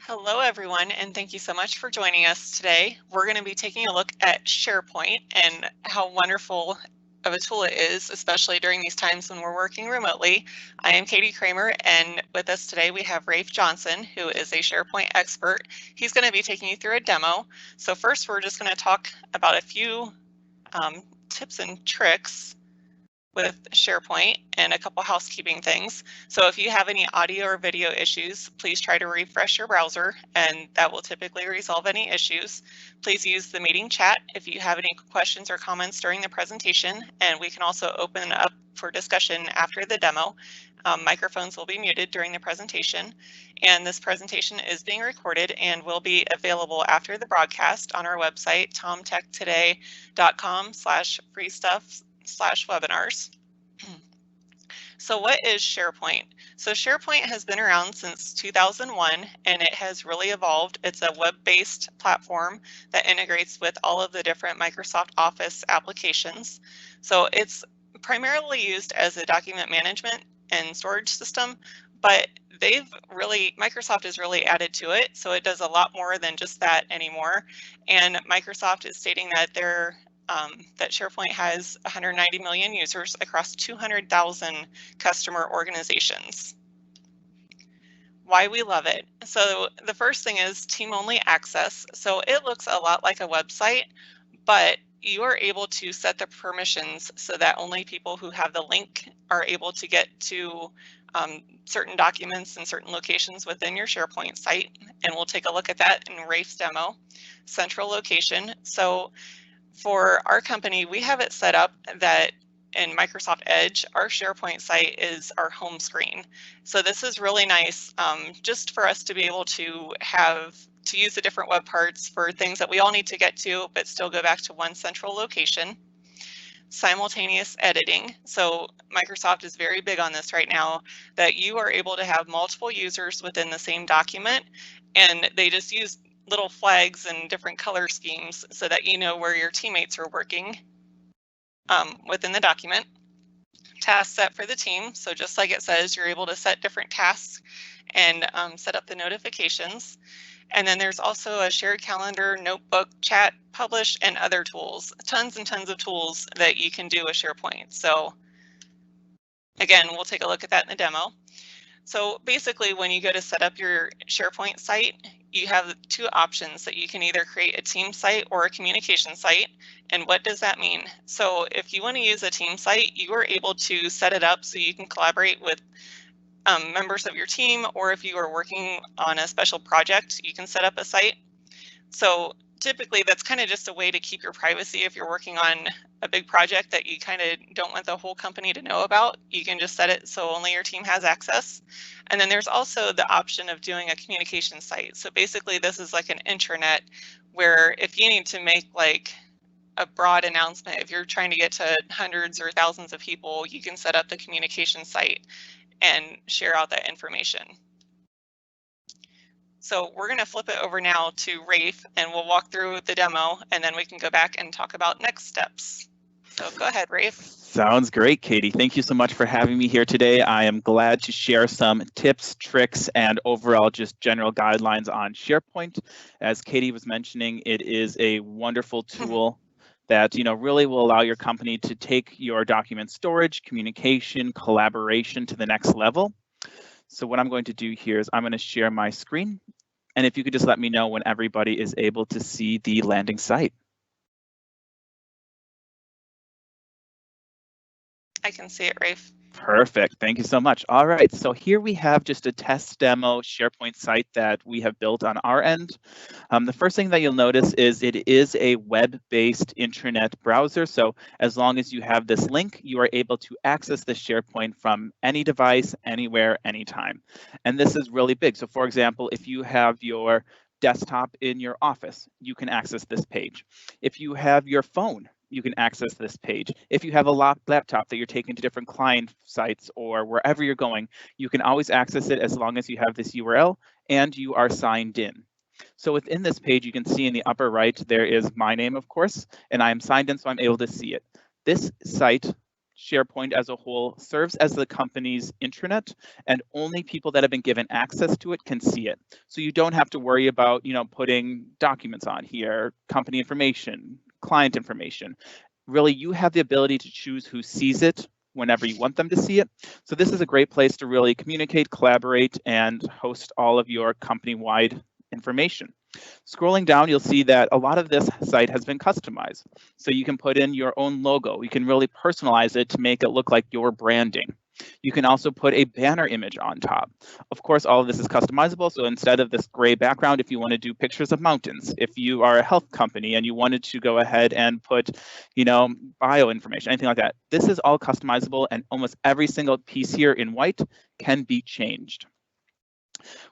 Hello, everyone, and thank you so much for joining us today. We're going to be taking a look at SharePoint and how wonderful of a tool it is, especially during these times when we're working remotely. I am Katie Kramer, and with us today we have Rafe Johnson, who is a SharePoint expert. He's going to be taking you through a demo. So first, we're just going to talk about a few tips and tricks with SharePoint and a couple housekeeping things. So if you have any audio or video issues, please try to refresh your browser and that will typically resolve any issues. Please use the meeting chat if you have any questions or comments during the presentation, and we can also open up for discussion after the demo. Microphones will be muted during the presentation, and this presentation is being recorded and will be available after the broadcast on our website, tomtechtoday.com/freestuff/webinars. So what is SharePoint? So SharePoint has been around since 2001 and it has really evolved. It's a web-based platform that integrates with all of the different Microsoft Office applications. So it's primarily used as a document management and storage system, but Microsoft has really added to it. So it does a lot more than just that anymore. And Microsoft is stating that that SharePoint has 190 million users across 200,000 customer organizations. Why we love it. So the first thing is team-only access. So it looks a lot like a website, but you are able to set the permissions so that only people who have the link are able to get to certain documents and certain locations within your SharePoint site. And we'll take a look at that in Rafe's demo. Central location. So for our company, we have it set up that in Microsoft Edge, our SharePoint site is our home screen. So this is really nice just for us to be able to use the different web parts for things that we all need to get to, but still go back to one central location. Simultaneous editing. So Microsoft is very big on this right now, that you are able to have multiple users within the same document, and they just use little flags and different color schemes so that you know where your teammates are working within the document. Tasks set for the team. So just like it says, you're able to set different tasks and set up the notifications. And then there's also a shared calendar, notebook, chat, publish, and other tools. Tons and tons of tools that you can do with SharePoint. So again, we'll take a look at that in the demo. So basically, when you go to set up your SharePoint site, you have two options that you can either create a team site or a communication site. And what does that mean? So if you want to use a team site, you are able to set it up so you can collaborate with members of your team, or if you are working on a special project, you can set up a site. So typically that's kind of just a way to keep your privacy. If you're working on a big project that you kind of don't want the whole company to know about, you can just set it so only your team has access. And then there's also the option of doing a communication site. So basically this is like an intranet where if you need to make like a broad announcement, if you're trying to get to hundreds or thousands of people, you can set up the communication site and share out that information. So we're going to flip it over now to Rafe and we'll walk through the demo and then we can go back and talk about next steps. So go ahead, Rafe. Sounds great, Katie. Thank you so much for having me here today. I am glad to share some tips, tricks, and overall just general guidelines on SharePoint. As Katie was mentioning, it is a wonderful tool that really will allow your company to take your document storage, communication, collaboration to the next level. So what I'm going to do here is I'm going to share my screen. And if you could just let me know when everybody is able to see the landing site. I can see it, Rafe. Perfect. Thank you so much. All right. So here we have just a test demo SharePoint site that we have built on our end. The first thing that you'll notice is it is a web-based intranet browser. So as long as you have this link, you are able to access the SharePoint from any device, anywhere, anytime. And this is really big. So for example, if you have your desktop in your office, you can access this page. If you have your phone, you can access this page. If you have a laptop that you're taking to different client sites or wherever you're going, you can always access it as long as you have this URL and you are signed in. So within this page, you can see in the upper right, there is my name, of course, and I am signed in, so I'm able to see it. This site, SharePoint as a whole serves as the company's intranet, and only people that have been given access to it can see it. So you don't have to worry about, putting documents on here, company information, client information. Really, you have the ability to choose who sees it whenever you want them to see it. So this is a great place to really communicate, collaborate, and host all of your company-wide information. Scrolling down, you'll see that a lot of this site has been customized. So you can put in your own logo. You can really personalize it to make it look like your branding. You can also put a banner image on top. Of course, all of this is customizable. So instead of this gray background, if you want to do pictures of mountains, if you are a health company and you wanted to go ahead and put, bio information, anything like that, this is all customizable, and almost every single piece here in white can be changed.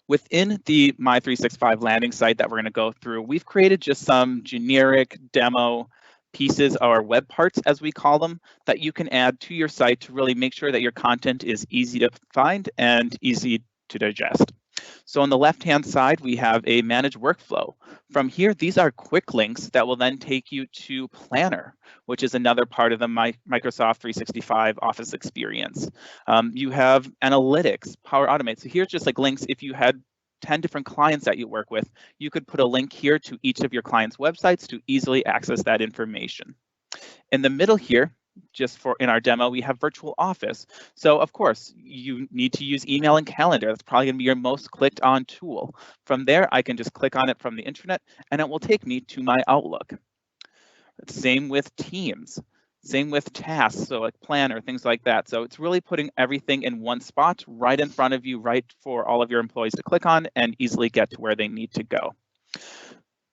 Within the My365 landing site that we're going to go through, we've created just some generic demo pieces, or web parts as we call them, that you can add to your site to really make sure that your content is easy to find and easy to digest. So on the left-hand side, we have a manage workflow. From here, these are quick links that will then take you to Planner, which is another part of the Microsoft 365 Office experience. You have analytics, Power Automate. So here's just like links. If you had 10 different clients that you work with, you could put a link here to each of your clients' websites to easily access that information. In the middle here, just for in our demo, we have virtual office. So of course, you need to use email and calendar. That's probably going to be your most clicked on tool. From there, I can just click on it from the intranet and it will take me to my Outlook. Same with Teams. Same with tasks, so like Planner, things like that. So it's really putting everything in one spot right in front of you, right for all of your employees to click on and easily get to where they need to go.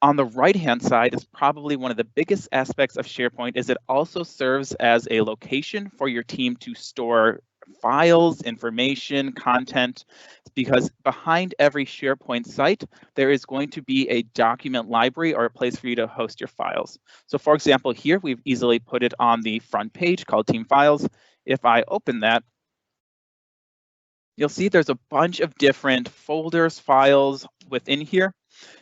On the right-hand side is probably one of the biggest aspects of SharePoint, is it also serves as a location for your team to store files, information, content, because behind every SharePoint site, there is going to be a document library or a place for you to host your files. So for example, here we've easily put it on the front page called Team Files. If I open that, you'll see there's a bunch of different folders, files within here.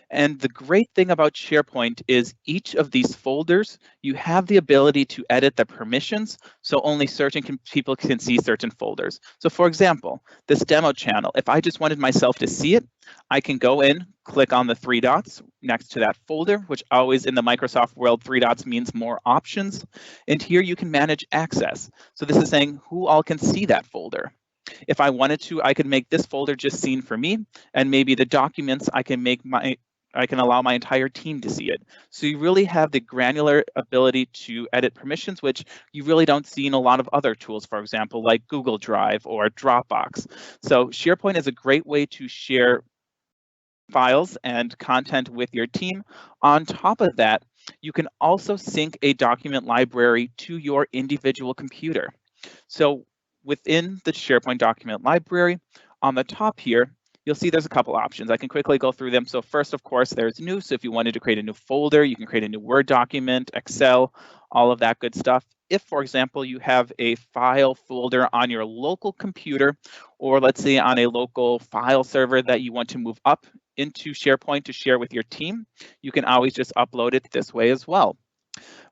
And the great thing about SharePoint is each of these folders, you have the ability to edit the permissions, so only certain people can see certain folders. So for example, this demo channel, if I just wanted myself to see it, I can go in, click on the 3 dots next to that folder, which always in the Microsoft world, 3 dots means more options. And here you can manage access. So this is saying who all can see that folder. If I wanted to, I could make this folder just seen for me, and maybe the documents I can allow my entire team to see it. So you really have the granular ability to edit permissions, which you really don't see in a lot of other tools, for example, like Google Drive or Dropbox. So SharePoint is a great way to share files and content with your team. On top of that, you can also sync a document library to your individual computer. So within the SharePoint document library, on the top here, you'll see there's a couple options. I can quickly go through them. So first, of course, there's new. So if you wanted to create a new folder, you can create a new Word document, Excel, all of that good stuff. If, for example, you have a file folder on your local computer, or let's say on a local file server that you want to move up into SharePoint to share with your team, you can always just upload it this way as well.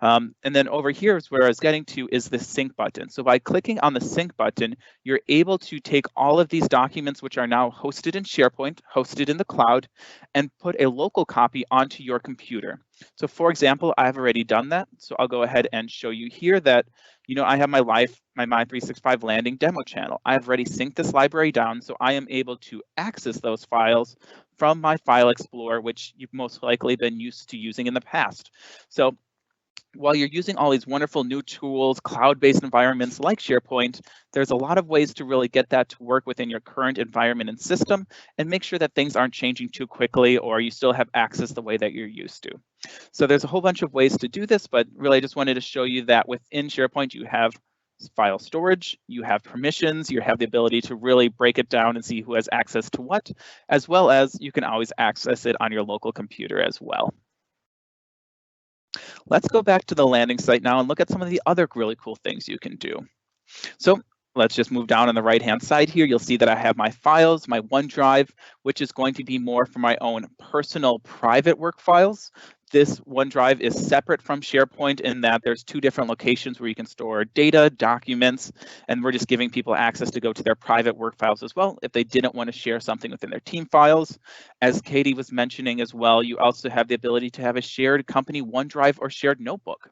And then over here is where I was getting to is the sync button. So by clicking on the sync button, you're able to take all of these documents, which are now hosted in SharePoint, hosted in the cloud, and put a local copy onto your computer. So for example, I've already done that. So I'll go ahead and show you here that, I have my My365 landing demo channel. I've already synced this library down, so I am able to access those files from my File Explorer, which you've most likely been used to using in the past. So while you're using all these wonderful new tools, cloud-based environments like SharePoint, there's a lot of ways to really get that to work within your current environment and system and make sure that things aren't changing too quickly or you still have access the way that you're used to. So there's a whole bunch of ways to do this, but really I just wanted to show you that within SharePoint, you have file storage, you have permissions, you have the ability to really break it down and see who has access to what, as well as you can always access it on your local computer as well. Let's go back to the landing site now and look at some of the other really cool things you can do. So let's just move down on the right-hand side here. You'll see that I have my files, my OneDrive, which is going to be more for my own personal private work files. This OneDrive is separate from SharePoint in that there's two different locations where you can store data, documents, and we're just giving people access to go to their private work files as well if they didn't want to share something within their team files. As Katie was mentioning as well, you also have the ability to have a shared company OneDrive or shared notebook.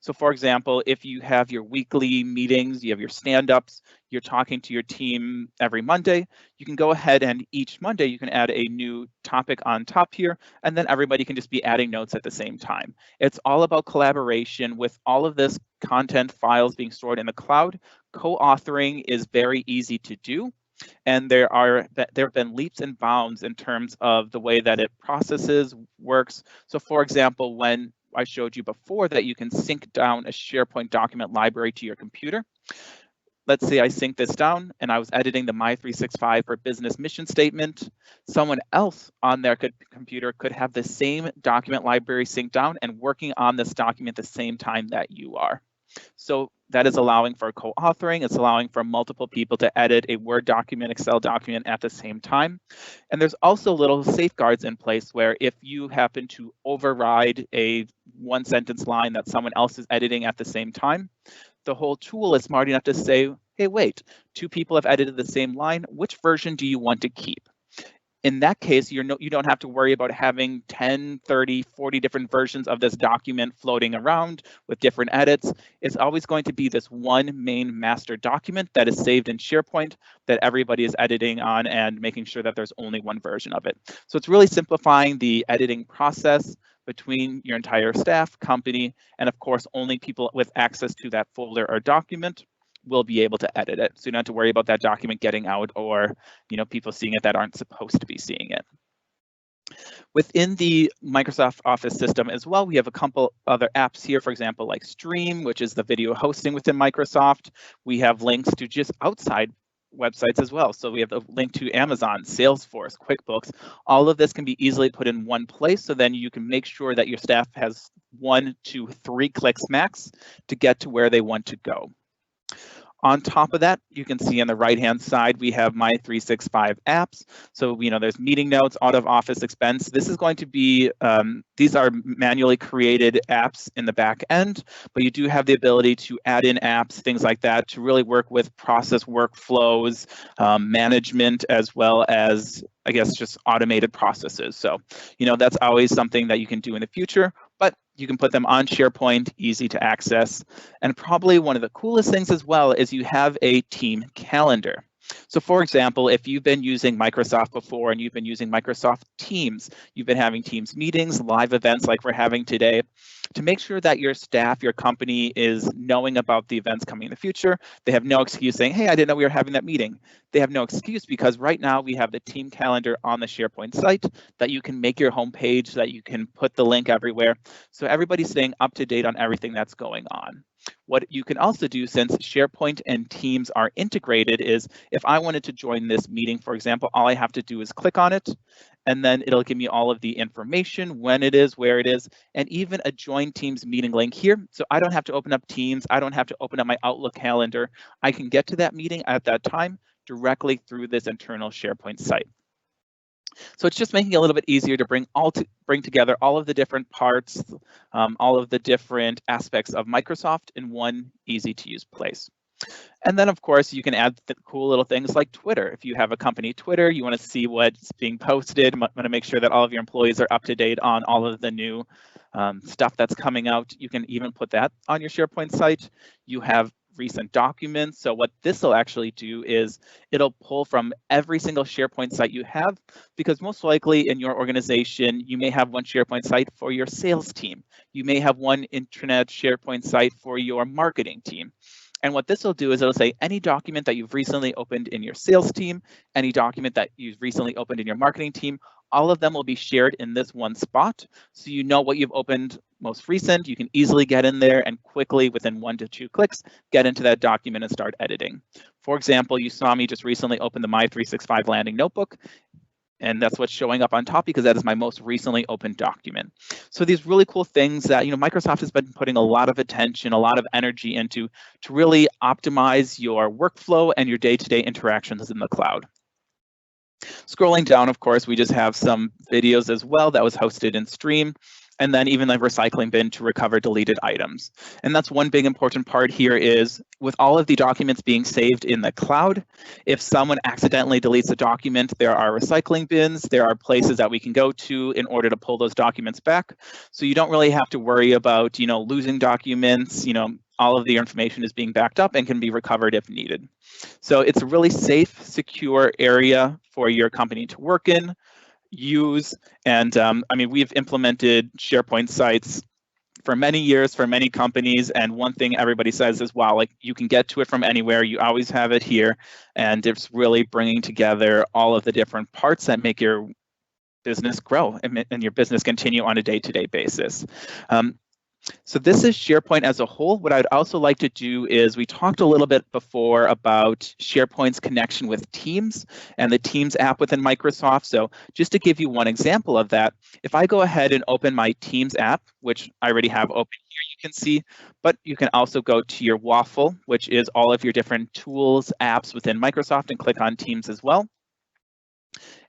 So for example, if you have your weekly meetings, you have your stand-ups, you're talking to your team every Monday, you can go ahead and each Monday you can add a new topic on top here, and then everybody can just be adding notes at the same time. It's all about collaboration. With all of this content files being stored in the cloud, co-authoring is very easy to do. And there have been leaps and bounds in terms of the way that it processes, works. So for example, when I showed you before that you can sync down a SharePoint document library to your computer. Let's say I sync this down and I was editing the My365 for business mission statement. Someone else on their computer could have the same document library synced down and working on this document at the same time that you are. So that is allowing for co-authoring. It's allowing for multiple people to edit a Word document, Excel document at the same time. And there's also little safeguards in place where if you happen to override a one sentence line that someone else is editing at the same time, the whole tool is smart enough to say, hey, wait, two people have edited the same line. Which version do you want to keep? In that case, you don't have to worry about having 10, 30, 40 different versions of this document floating around with different edits. It's always going to be this one main master document that is saved in SharePoint that everybody is editing on and making sure that there's only one version of it. So it's really simplifying the editing process between your entire staff, company, and of course, only people with access to that folder or document will be able to edit it. So you don't have to worry about that document getting out or people seeing it that aren't supposed to be seeing it. Within the Microsoft Office system as well, we have a couple other apps here, for example, like Stream, which is the video hosting within Microsoft. We have links to just outside websites as well. So we have a link to Amazon, Salesforce, QuickBooks. All of this can be easily put in one place, so then you can make sure that your staff has 1 to 3 clicks max to get to where they want to go. On top of that, you can see on the right-hand side, we have My365 apps. So, there's meeting notes, out of office expense. This is going to be, these are manually created apps in the back end, but you do have the ability to add in apps, things like that, to really work with process workflows, management, as well as, I guess, just automated processes. So, that's always something that you can do in the future, but you can put them on SharePoint, easy to access. And probably one of the coolest things as well is you have a team calendar. So for example, if you've been using Microsoft before and you've been using Microsoft Teams, you've been having Teams meetings, live events like we're having today, to make sure that your staff, your company is knowing about the events coming in the future, they have no excuse saying, hey, I didn't know we were having that meeting. They have no excuse because right now we have the team calendar on the SharePoint site that you can make your homepage, that you can put the link everywhere. So everybody's staying up to date on everything that's going on. What you can also do, since SharePoint and Teams are integrated, is if I wanted to join this meeting, for example, all I have to do is click on it, and then it'll give me all of the information, when it is, where it is, and even a Join Teams meeting link here. So I don't have to open up Teams. I don't have to open up my Outlook calendar. I can get to that meeting at that time directly through this internal SharePoint site. So it's just making it a little bit easier to bring together all of the different parts, all of the different aspects of Microsoft in one easy to use place. And then, of course, you can add cool little things like Twitter. If you have a company Twitter, you want to see what's being posted, want to make sure that all of your employees are up to date on all of the new stuff that's coming out. You can even put that on your SharePoint site. You have recent documents. So what this will actually do is it'll pull from every single SharePoint site you have, because most likely in your organization, you may have one SharePoint site for your sales team. You may have one intranet SharePoint site for your marketing team. And what this will do is it'll say any document that you've recently opened in your sales team, any document that you've recently opened in your marketing team, all of them will be shared in this one spot. So you know what you've opened most recent. You can easily get in there and quickly, within 1 to 2 clicks, get into that document and start editing. For example, you saw me just recently open the My365 landing notebook. And that's what's showing up on top because that is my most recently opened document. So these really cool things that Microsoft has been putting a lot of attention, a lot of energy into to really optimize your workflow and your day-to-day interactions in the cloud. Scrolling down, of course, we just have some videos as well that was hosted in Stream. and then even the recycling bin to recover deleted items. And that's one big important part here is with all of the documents being saved in the cloud, if someone accidentally deletes a document, there are recycling bins, there are places that we can go to in order to pull those documents back. So you don't really have to worry about, losing documents, all of the information is being backed up and can be recovered if needed. So it's a really safe, secure area for your company to work in, use, and we've implemented SharePoint sites for many years for many companies, and one thing everybody says is, wow, like you can get to it from anywhere, you always have it here, and it's really bringing together all of the different parts that make your business grow and your business continue on a day-to-day basis. So this is SharePoint as a whole. What I'd also like to do is, we talked a little bit before about SharePoint's connection with Teams and the Teams app within Microsoft. So just to give you one example of that, if I go ahead and open my Teams app, which I already have open here, you can see, but you can also go to your waffle, which is all of your different tools, apps within Microsoft, and click on Teams as well.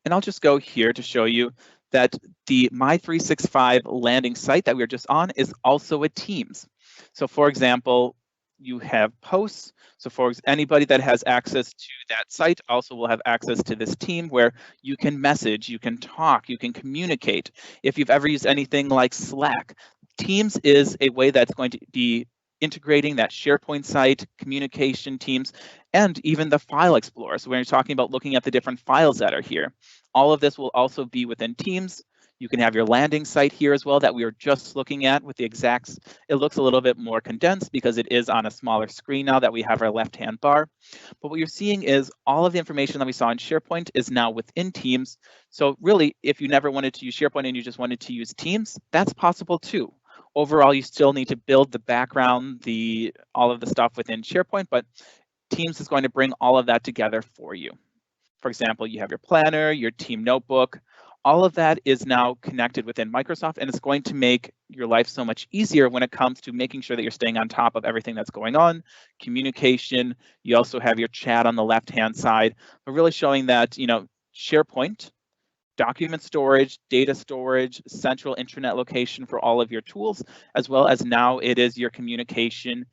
And I'll just go here to show you that the My365 landing site that we were just on is also a Teams. So for example, you have posts. So for anybody that has access to that site also will have access to this team where you can message, you can talk, you can communicate. If you've ever used anything like Slack, Teams is a way that's going to be integrating that SharePoint site, communication teams, and even the file explorer. So when you're talking about looking at the different files that are here, all of this will also be within Teams. You can have your landing site here as well that we were just looking at with the exacts. It looks a little bit more condensed because it is on a smaller screen now that we have our left-hand bar. But what you're seeing is all of the information that we saw in SharePoint is now within Teams. So really, if you never wanted to use SharePoint and you just wanted to use Teams, that's possible too. Overall, you still need to build the background, all of the stuff within SharePoint, but Teams is going to bring all of that together for you. For example, you have your planner, your team notebook, all of that is now connected within Microsoft, and it's going to make your life so much easier when it comes to making sure that you're staying on top of everything that's going on, communication. You also have your chat on the left-hand side, but really showing that, SharePoint, document storage, data storage, central intranet location for all of your tools, as well as now it is your communication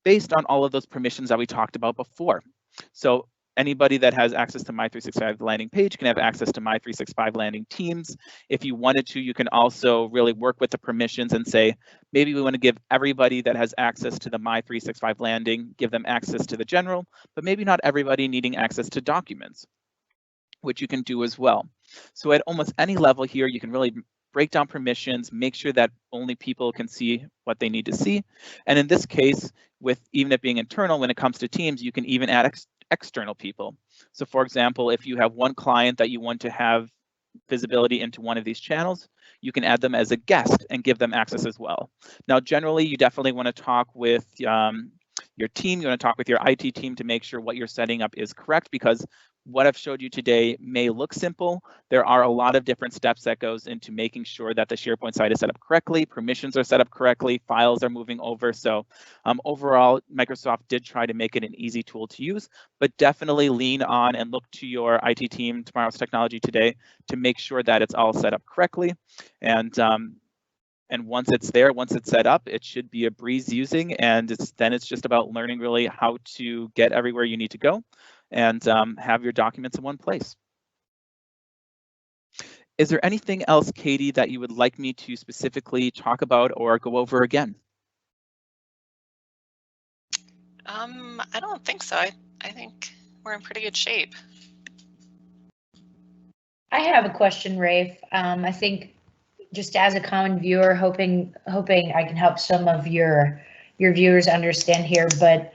based on all of those permissions that we talked about before. So anybody that has access to My365 landing page can have access to My365 landing teams. If you wanted to, you can also really work with the permissions and say, maybe we want to give everybody that has access to the My365 landing, give them access to the general, but maybe not everybody needing access to documents, which you can do as well. So at almost any level here, you can really break down permissions, make sure that only people can see what they need to see. And in this case, with even it being internal, when it comes to Teams, you can even add external people. So for example, if you have one client that you want to have visibility into one of these channels, you can add them as a guest and give them access as well. Now, generally, you definitely want to talk with your team, you want to talk with your IT team to make sure what you're setting up is correct, because what I've showed you today may look simple. There are a lot of different steps that goes into making sure that the SharePoint site is set up correctly, permissions are set up correctly, files are moving over. So overall, Microsoft did try to make it an easy tool to use, but definitely lean on and look to your IT team, Tomorrow's Technology Today, to make sure that it's all set up correctly. And once it's there, once it's set up, it should be a breeze using, and then it's just about learning really how to get everywhere you need to go and have your documents in one place. Is there anything else, Katie, that you would like me to specifically talk about or go over again? I don't think so. I think we're in pretty good shape. I have a question, Rafe. I think just as a common viewer, hoping I can help some of your viewers understand here, but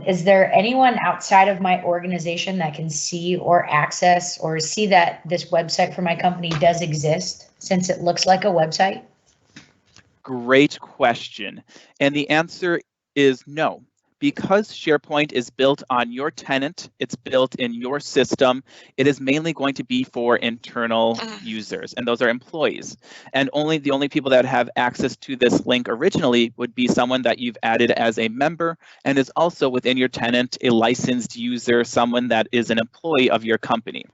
is there anyone outside of my organization that can see or access or see that this website for my company does exist, since it looks like a website? Great question. And the answer is no, because SharePoint is built on your tenant, it's built in your system, it is mainly going to be for internal users, and those are employees. And the only people that have access to this link originally would be someone that you've added as a member and is also within your tenant, a licensed user, someone that is an employee of your company.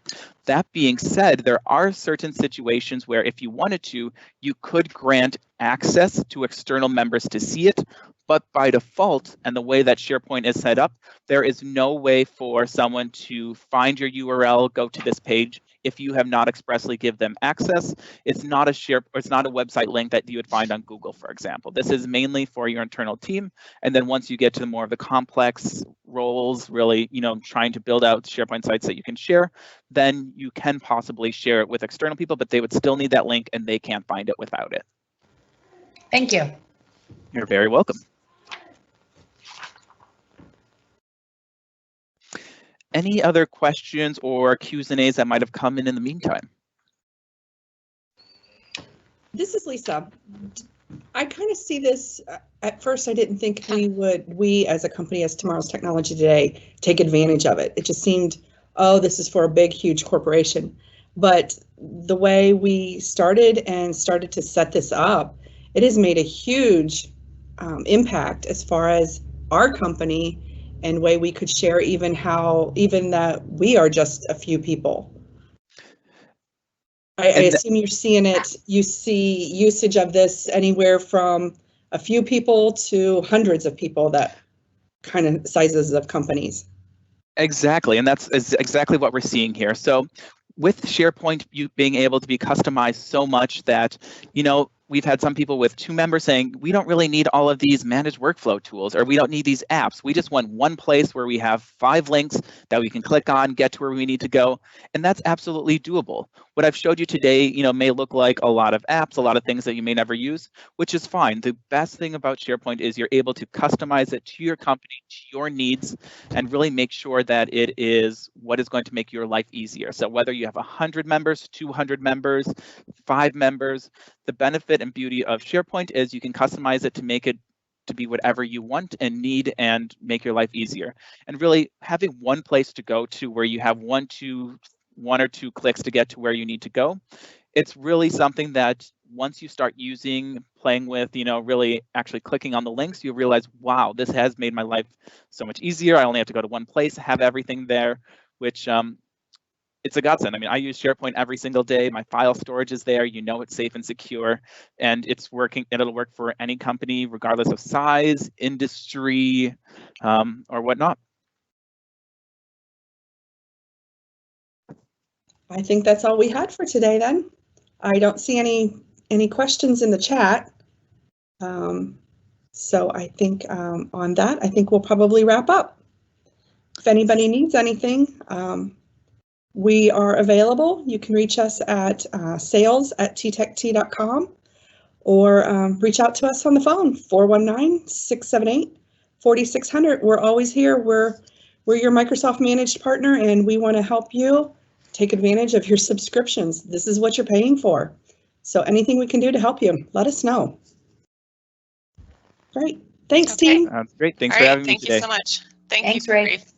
That being said, there are certain situations where if you wanted to, you could grant access to external members to see it, but by default, and the way that SharePoint is set up, there is no way for someone to find your URL, go to this page, if you have not expressly give them access. It's not a website link that you would find on Google, for example. This is mainly for your internal team. And then once you get to more of the complex roles, really, trying to build out SharePoint sites that you can share, then you can possibly share it with external people, but they would still need that link and they can't find it without it. Thank you. You're very welcome. Any other questions or Q's and A's that might have come in the meantime? This is Lisa. I kind of see this, at first I didn't think we as a company, as Tomorrow's Technology Today, take advantage of it. It just seemed, oh, this is for a big, huge corporation. But the way we started to set this up, it has made a huge impact as far as our company and way we could share even that we are just a few people. I assume you're seeing it, you see usage of this anywhere from a few people to hundreds of people, that kind of sizes of companies. Exactly, and that's exactly what we're seeing here. So with SharePoint, you being able to be customized so much that, we've had some people with 2 members saying, we don't really need all of these managed workflow tools, or we don't need these apps. We just want one place where we have 5 links that we can click on, get to where we need to go. And that's absolutely doable. What I've showed you today, may look like a lot of apps, a lot of things that you may never use, which is fine. The best thing about SharePoint is you're able to customize it to your company, to your needs, and really make sure that it is what is going to make your life easier. So whether you have 100 members, 200 members, 5 members, the benefit and beauty of SharePoint is you can customize it to make it to be whatever you want and need and make your life easier. And really having one place to go to where you have one or two clicks to get to where you need to go, it's really something that once you start playing with, really actually clicking on the links, you'll realize, wow, this has made my life so much easier. I only have to go to one place, have everything there, which it's a godsend. I mean, I use SharePoint every single day. My file storage is there. It's safe and secure, and it's working. It'll work for any company, regardless of size, industry, or whatnot. I think that's all we had for today then. I don't see any questions in the chat. So I think on that, I think we'll probably wrap up. If anybody needs anything, we are available. You can reach us at sales@ttechT.com or reach out to us on the phone, 419-678-4600. We're always here. We're your Microsoft managed partner, and we want to help you take advantage of your subscriptions. This is what you're paying for. So anything we can do to help you, let us know. Great. Thanks, team. Great. Thanks for having me today. Thank you so much. Thanks, you, Rafe.